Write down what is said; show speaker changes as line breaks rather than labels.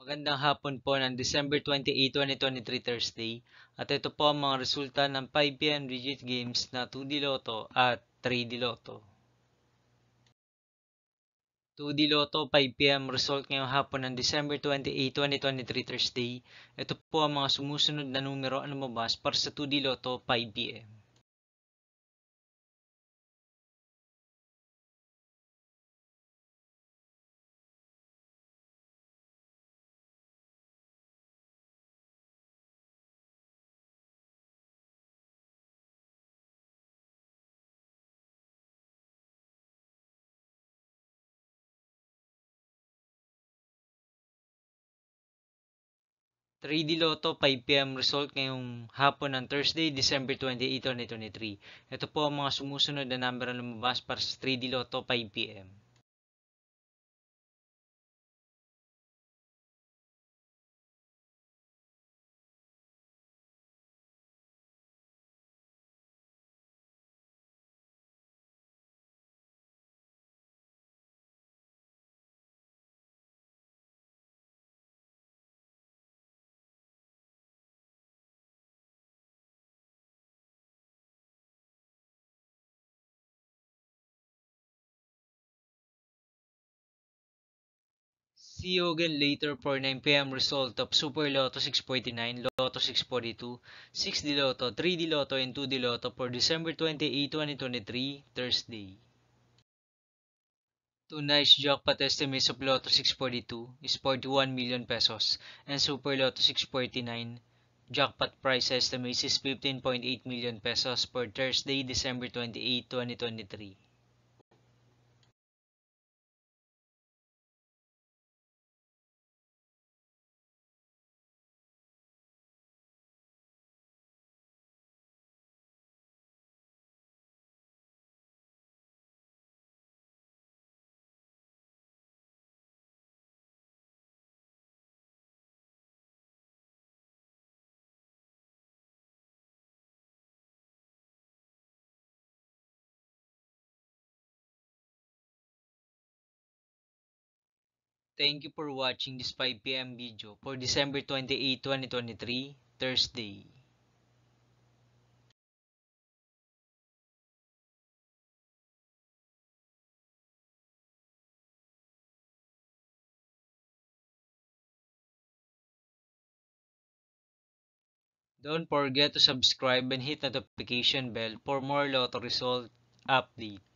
Magandang hapon po ng December 28, 2023 Thursday. At ito po ang mga resulta ng 5pm Digit Games na 2D Lotto at 3D Lotto. 2D Lotto 5pm result ngayong hapon ng December 28, 2023 Thursday. Ito po ang mga sumusunod na numero ang lumabas para sa 2D Lotto 5pm. 3D Lotto 5pm result ngayong hapon ng Thursday, December 28, 2023. Ito po ang mga sumusunod na number ang lumabas para sa 3D Lotto 5pm. 'See you again later for 9pm result of Super Lotto 649, Lotto 642, 6D Lotto, 3D Lotto, and 2D Lotto for December 28, 2023, Thursday. Tonight's jackpot estimates of Lotto 642 is 41 million pesos, and Super Lotto 649 jackpot price estimates is 15.8 million pesos for Thursday, December 28, 2023. Thank you for watching this 5pm video for December 28, 2023, Thursday. Don't forget to subscribe and hit the notification bell for more lotto result update.